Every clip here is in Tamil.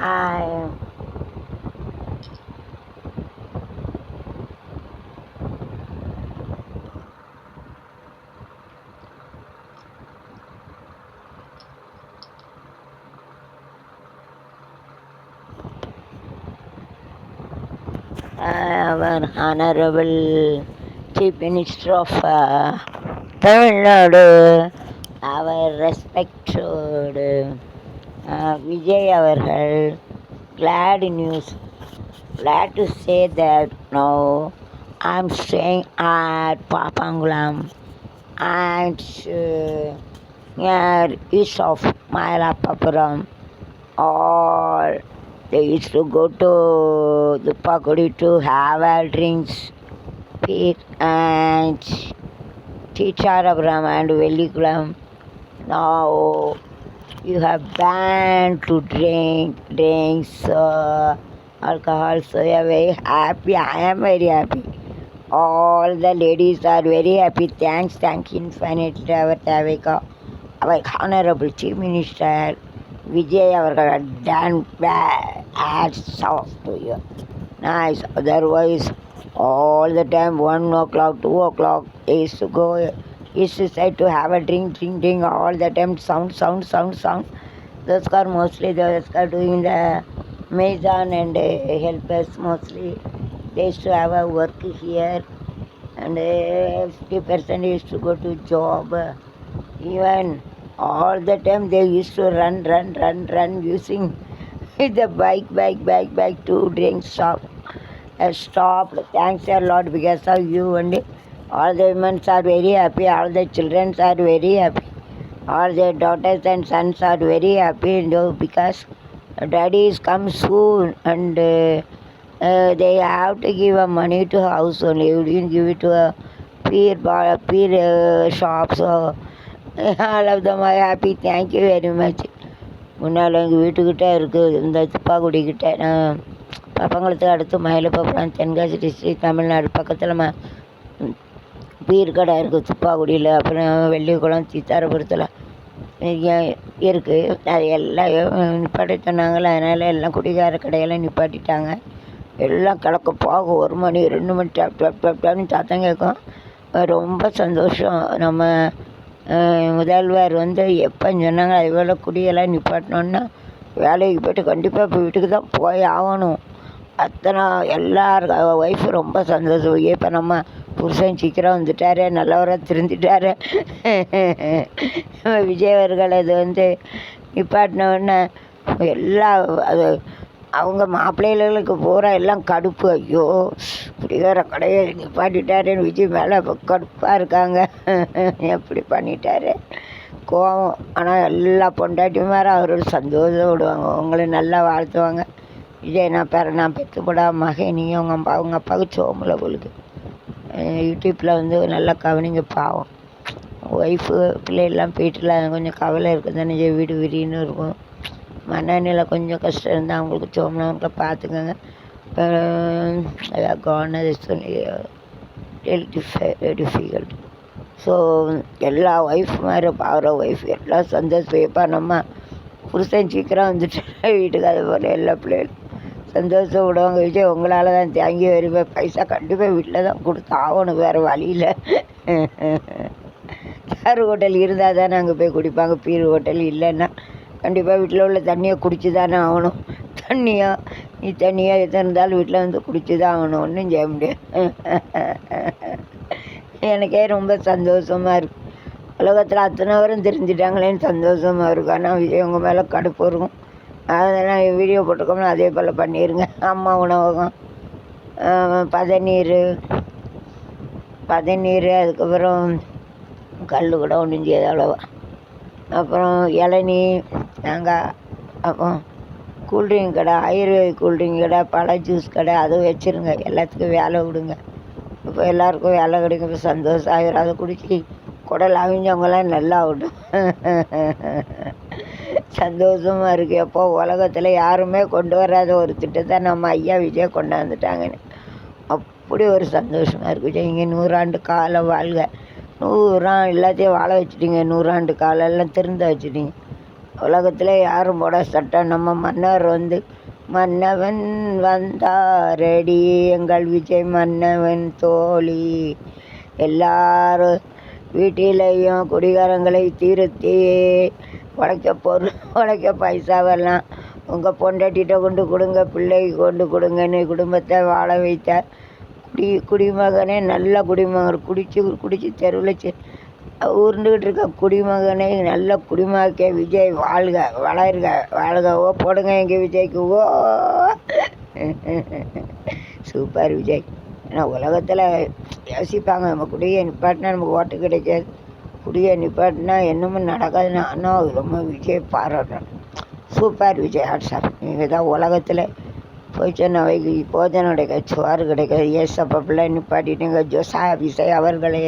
I our Honorable Chief Minister of Tamil Nadu, our respected Vijay அவர்கள், glad to say that now I'm staying at Papangulam and near east of Mylappuram. All they used to go to the Pakudi to have a drinks, eat and Ticharapuram and Velikulam. Now you have banned to drink drinks, alcohol. So you are very happy. I am very happy. All the ladies are very happy. Thank infinitely our Honorable Chief Minister Vijay அவர்கள் done hats off to you. Nice. Otherwise, all the time 1 o'clock, 2 o'clock, they used to go, used to say to have a drink, all the time sound. Those are mostly those are doing the mason and helpers mostly. They used to have a work here and 50% used to go to job. Even all the time they used to run using the bike to drink stop. Stopped. Thanks a lot because of you and all the women are very happy, all the children are very happy, all their daughters and sons are very happy because daddy is come soon and they have to give money to house only. You didn't give it to a peer shop, so all of them are happy. Thank you very much. முன்னால் எங்கள் வீட்டுக்கிட்ட இருக்குது இந்த துப்பாக்குடிக்கிட்ட. நான் பப்பங்குளத்துக்கு அடுத்து மயிலப்பபுரம், தென்காசி டிஸ்ட்ரிக்ட், தமிழ்நாடு. பக்கத்தில் பீர் கடை இருக்குது துப்பாக்குடியில். அப்புறம் வெள்ளிக்குளம், சித்தாரபுரத்தில் இருக்குது. அது எல்லாம் நிப்பாட்ட சொன்னாங்களே, அதனால் எல்லாம் குடிகார கடையெல்லாம் நிப்பாட்டிட்டாங்க. எல்லாம் கிடக்க போகும் 1 மணி 2 மணி டாப்னு சத்தம் கேட்கும். ரொம்ப சந்தோஷம். நம்ம முதல்வர் எப்போ சொன்னாங்க அதுபோல் குடியெல்லாம் நிப்பாட்டினோன்னா வேலைக்கு போய்ட்டு கண்டிப்பாக இப்போ வீட்டுக்கு தான் போய் ஆகணும். அத்தனை எல்லாருக்கும் ஒய்ஃபு ரொம்ப சந்தோஷம். இப்போ நம்ம புருஷன் சீக்கிரம் வந்துட்டார், நல்லவராக திருந்திட்டார். விஜய் அவர்கள் அது நிப்பாட்டினோடனே எல்லாம் அது அவங்க மாப்பிள்ளைகளுக்கு பூரா எல்லாம் கடுப்பு. ஐயோ குடிகார கடையை நிப்பாட்டிட்டாருன்னு விஜய் மேலே கடுப்பாக இருக்காங்க. எப்படி பண்ணிட்டாரு கோவம். ஆனால் எல்லா பொண்டாட்டியும் வேறு அவரோட சந்தோஷம் விடுவாங்க, உங்களை நல்லா வாழ்த்துவாங்க. விஜய் நான் பெற்றுப்படா மகன், நீயும் அவங்க அப்பாவுக்கு சோமில் பொழுது யூடியூப்பில் நல்லா கவனிங்க. பாவம் ஒய்ஃபு பிள்ளைகள்லாம் போயிட்டுலாம் கொஞ்சம் கவலை இருக்குது தானே, வீடு விரின்னு இருக்கும். மனநிலை கொஞ்சம் கஷ்டம் இருந்தால் அவங்களுக்கு சோமனவங்களை பார்த்துக்கோங்க. டிஃபிகல்ட். ஸோ எல்லா ஒய்ஃப் மாதிரி பாவர ஒய்ஃப் எல்லாம் சந்தோஷப்பா. நம்ம புருஷன் சீக்கிரம் வந்துட்டு வீட்டுக்கு அது போல் எல்லா பிள்ளைகளும் சந்தோஷம் விடுவாங்க. விஜய் உங்களால் தான் தேங்கி வருவேன். பைசா கண்டிப்பாக வீட்டில் தான் கொடுத்து ஆகணும், வேறு வழியில். சாரு ஹோட்டல் இருந்தால் தானே அங்கே போய் குடிப்பாங்க. பீர் ஹோட்டல் இல்லைன்னா கண்டிப்பாக வீட்டில் உள்ள தண்ணியை குடிச்சு தானே ஆகணும். நீ தண்ணியாக எது இருந்தாலும் வீட்டில் குடிச்சு தான் ஆகணும், ஒன்றும் செய்ய முடியாது. எனக்கே ரொம்ப சந்தோஷமாக இருக்குது. உலகத்தில் அத்தனை பேரும் தெரிஞ்சிட்டாங்களேன்னு சந்தோஷமாக இருக்கும். ஆனால் விஜய் உங்கள் மேலே கடுப்பு இருக்கும். அதெல்லாம் வீடியோ போட்டிருக்கோம்னா அதே போல் பண்ணிடுங்க. அம்மா உணவகம், பதநீர், அதுக்கப்புறம் கல் கூட ஒன்றும் செய்யாது அவ்வளோவா. அப்புறம் இளநீ, தேங்காய், அப்புறம் கூல்ட்ரிங்க் கடை, ஆயுர்வேதிக் கூல்ட்ரிங்க் கடை, பழ ஜூஸ் கடை, அதுவும் வச்சுருங்க. எல்லாத்துக்கும் வேலை விடுங்க. இப்போ எல்லாருக்கும் வேலை கிடைக்கும். இப்போ சந்தோஷம் ஆகிடும். அதை குடிச்சு குடல் அவிஞ்சவங்களாம் நல்லா விடும். சந்தோஷமாக இருக்குது. எப்போ உலகத்தில் யாருமே கொண்டு வராத ஒரு திட்டத்தை நம்ம ஐயா விஜய் கொண்டாந்துட்டாங்கன்னு அப்படி ஒரு சந்தோஷமாக இருக்குது. விஜய் இங்கே 100 ஆண்டு காலம் வாழ்க. 100 எல்லாத்தையும் வாழ வச்சுட்டீங்க. 100 ஆண்டு காலம் எல்லாம் திருந்த வச்சுட்டீங்க. உலகத்தில் யாரும் போட சட்டம் நம்ம மன்னர் வந்து மன்னவன் வந்தாரடி எங்கள் விஜய் மன்னவன் தோழி. எல்லாரும் வீட்டிலையும் குடிகாரங்களை திருத்தி உழைக்க பைசாவெல்லாம் உங்கள் பொண்டாட்டிகிட்ட கொண்டு கொடுங்க, பிள்ளைக்கு கொண்டு கொடுங்கன்னு குடும்பத்தை வாழ வைத்தார். குடிமகனே நல்ல குடிமகன், குடிச்சு தெருவில் ஊர்ந்துக்கிட்டு இருக்க குடிமகனை நல்ல குடிமகே விஜய் வாழ்க வாழ்க ஓ போடுங்க எங்கள் விஜய்க்கு ஓ. சூப்பர் விஜய். ஏன்னா உலகத்தில் யோசிப்பாங்க நம்ம குடியை நிப்பாட்டினா நமக்கு ஓட்டு கிடைக்காது, குடியை நிப்பாட்டினா என்னமும் நடக்காதுன்னா. ஆனால் ரொம்ப விஜய் பாராட்டணும். சூப்பர் விஜய் ஹாட்ஸாப். நீங்கள் தான் உலகத்தில் போய் சொன்னவைக்கு போஜனம் கிடைக்காது, சோறு கிடைக்காது. ஏசப்பா பிள்ளை நிப்பாட்டிட்டுங்க ஜோசா விஜய் அவர்களே.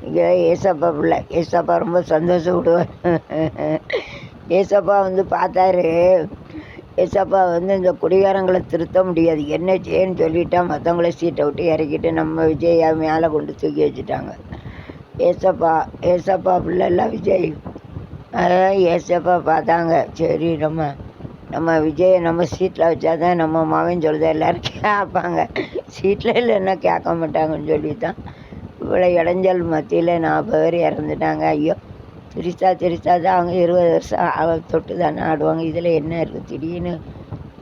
இங்கே ஏசப்பா பிள்ளை, ஏசப்பா ரொம்ப சந்தோஷம் விடுவார். ஏசப்பா வந்து பார்த்தாரு, ஏசப்பா வந்து இந்த குடிகாரங்களை திருத்த முடியாது, என்ன செய்யன்னு சொல்லிட்டா மற்றவங்கள சீட்டை விட்டு இறக்கிட்டு நம்ம விஜயை மேலே கொண்டு தூக்கி வச்சுட்டாங்க. ஏசப்பா பிள்ளைலாம் விஜய். அதான் ஏசப்பா பார்த்தாங்க, சரி நம்ம விஜயை நம்ம சீட்டில் வச்சா தான் நம்ம மகன் சொல்லுது எல்லோரும் கேட்பாங்க, சீட்டில் இல்லைன்னா கேட்க மாட்டாங்கன்னு சொல்லி தான் இவ்வளோ இடைஞ்சல் மத்தியில் 40 பேர் இறந்துட்டாங்க. ஐயோ, திருச்சா தான் அவங்க 20 வருஷம் தொட்டு தானே ஆடுவாங்க. இதில் என்ன இருக்குது, திடீர்னு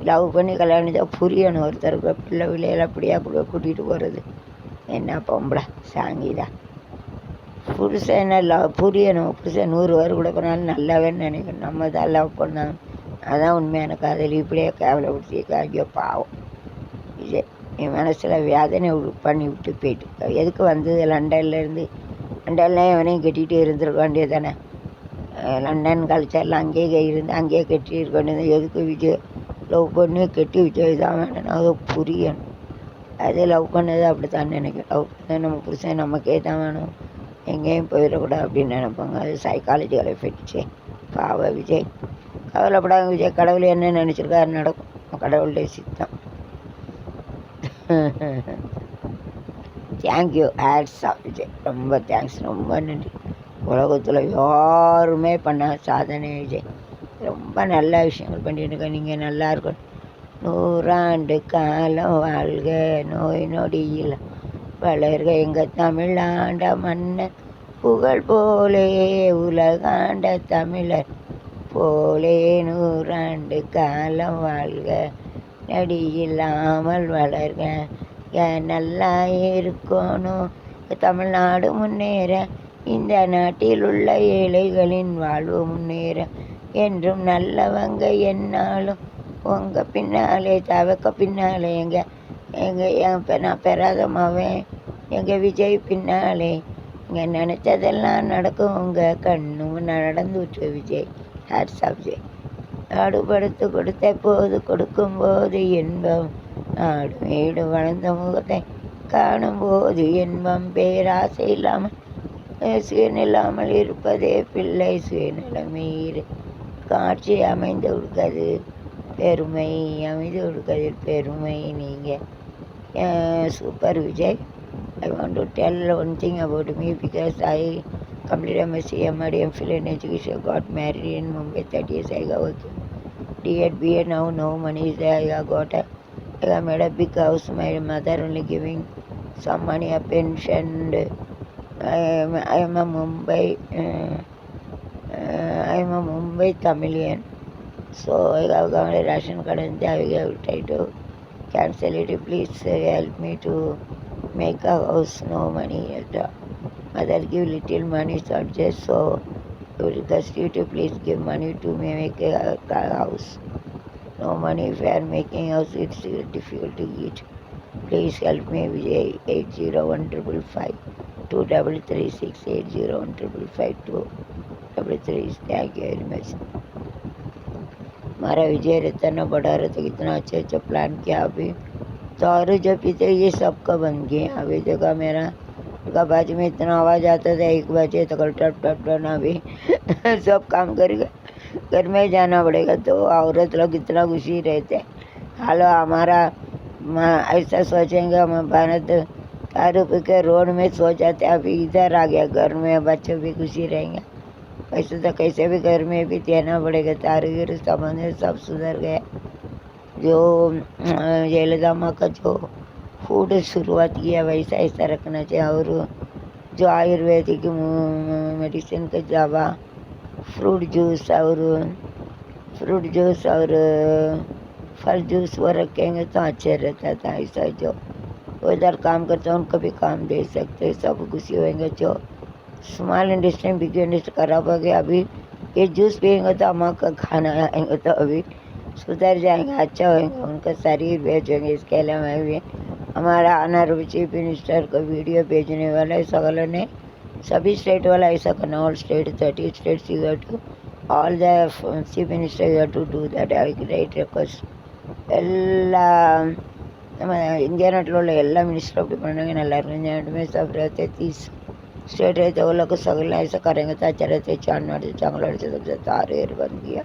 லவ் பண்ணி கல்யாணம் தான் புரியணும். ஒருத்தருக்கு பிள்ளை விளையாட அப்படியா கூட்டிகிட்டு போகிறது என்ன பொம்பளை சாங்கிதா. புருஷன் புரியணும். புருஷன் 100 பேர் கூட போனாலும் நல்லாவேன்னு நினைக்கணும். நம்ம தான் லவ் பண்ணாங்க, அதான் உண்மையான காதல். இப்படியே கேவலப்படுத்தி ஐயோ பாவம் விஜய். என் மனசில் வேதனை பண்ணி விட்டு போயிட்டு எதுக்கு வந்தது லண்டன்லேருந்து. லண்டன்லாம் எவனையும் கட்டிகிட்டு இருந்திருக்க வேண்டியது தானே. லண்டன் கல்ச்சர்லாம் அங்கேயே இருந்து அங்கேயே கட்டி இருக்க வேண்டியது. எதுக்கு விஜய் லவ் பண்ணி கட்டி விஜய் தான் வேணும், அதை புரியணும். அது லவ் பண்ணது அப்படி தான் நினைக்கிறேன். லவ் பண்ண நம்ம புருஷன் நமக்கே தான் வேணும், எங்கேயும் போயிடக்கூடாது அப்படின்னு நினைப்பாங்க. அது சைக்காலஜிக்கலை போயிடுச்சு. பாவ விஜய். கவலைப்படாத விஜய், கடவுள் என்ன நினச்சிருக்காரு நடக்கும், கடவுளுடைய சித்தம். தேங்க்யூ ஹேட்ஸாப் விஜய், ரொம்ப தேங்க்ஸ், ரொம்ப நன்றி. உலகத்தில் யாருமே பண்ண சாதனை விஜய். ரொம்ப நல்ல விஷயங்கள் பண்ணிட்டு இருக்க. நீங்கள் நல்லா இருக்கணும். 100 ஆண்டு காலம் வாழ்க, நோய் நொடியில் வளர்க எங்கள் தமிழாண்ட மன்னன் புகழ் போலே உலகாண்ட தமிழர் போலே 100 ஆண்டு காலம் வாழ்க, நடியில்லாமல் வளர்க நல்லா இருக்கணும். தமிழ்நாடு முன்னேற, இந்த நாட்டில் உள்ள ஏழைகளின் வாழ்வு முன்னேற, என்றும் நல்லவங்க என்னாலும் உங்கள் பின்னாலே தவக்க பின்னாலே நான் பெறாத மவன் எங்கள் விஜய் பின்னாலே இங்கே நினச்சதெல்லாம் நடக்கும். உங்கள் கண்ணும் நடந்து விட்டு விஜய். ஹேட்ஸாப் விஜய். நாடுபடுத்து கொடுத்த போது கொடுக்கும்போது இன்பம், நாடு வீடு வளர்ந்த முகத்தை காணும்போது இன்பம். பேராசை இல்லாமல் சுயநில்லாமல் இருப்பதே பிள்ளை சுயநிலைமீறு காட்சி அமைந்து கொடுக்காது பெருமை, அமைந்து கொடுக்கறதில் பெருமை. நீங்கள் super Vijay. I want to tell one thing about me because I completed MSc MD MPhil in education, got married in Mumbai 30 years. I got working D.Ed B.Ed, now no money is there. I got made a big house. My mother only giving some money, a pension. I am a Mumbai Tamilian. So I have got a ration card and I will try to cancel it. Please help me to make a house. No money at all. Mother give little money, so just so I will request you to please give money to me make a house. No money if I am making house, it's difficult to get. Please help me. Vijay 801555 2336 801555 2336. Thank you very much. हमारा विजय रतन बड़ा रहा तो कितना अच्छा प्लान किया। अभी दारू जब पीते ये सबका बन गया। अभी जगह मेरा का बाजू में इतना आवाज़ आता था, 1 बजे तक टप टप टना भी सब काम करेगा, घर में जाना पड़ेगा। तो औरत लोग इतना खुशी रहते। हालो हमारा ऐसा सोचेंगे हम भारत दारू पी के रोड में सो जाते, अभी इधर आ गया, घर में बच्चे भी खुशी रहेंगे। कैसे तो कैसे भी घर में भी देना पड़ेगा, तारीर संबंध सब सुधर गया। जो जयललिता माँ का जो फूड शुरुआत किया वैसा ऐसा रखना चाहिए। और जो आयुर्वेदिक मेडिसिन का दवा, फ्रूट जूस और फल जूस वो रखेंगे तो अच्छा रहता था। ऐसा जो वो इधर काम करते हैं उनको भी काम दे सकते हैं, सब खुशी होंगे। जो स्मॉल इंडस्ट्री बिग इंडस्ट्री खराब हो गया, अभी ये जूस पियेंगे तो अम्मा का खाना आएंगे तो अभी सुधर जाएंगे, अच्छा होएंगे, उनका शरीर बेचेंगे। इसके अलावा भी हमारा ऑनरेबल चीफ मिनिस्टर को वीडियो भेजने वाला है सगलों ने, सभी स्टेट वाला ऐसा करना, all state 30 states you have to, all the chief minister you have to do that. I great request. எல்லா நம்ம இந்தியா நாட்டில் உள்ள எல்லா மினிஸ்டரும் அப்படி பண்ணாங்க, நல்லா இருக்கும்। में सब रहते 30 स्टेट रहते, वो लोग को सगल ऐसा करेंगे तो अच्छा रहते। चांद चांगड़ से सबसे तारे बन गया,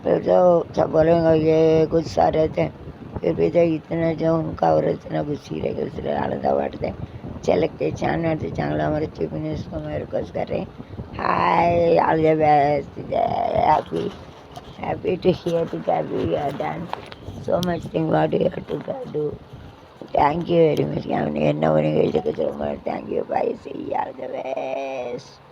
फिर जो सब बोलेंगे ये गुस्सा रहते, फिर भी तो इतना जो उनका और इतना गुस्सी रहेगा, इसलिए आनंदा बांटते चलते चांद नाटते चांगला। हमारे चीफ मिनिस्टर को मैं रिक्वेस्ट कर रहे हैं, hi all the best, happy to hear to have you done so much thing what you have to do. Thank you very much. Thank you. Bye. See you all the best.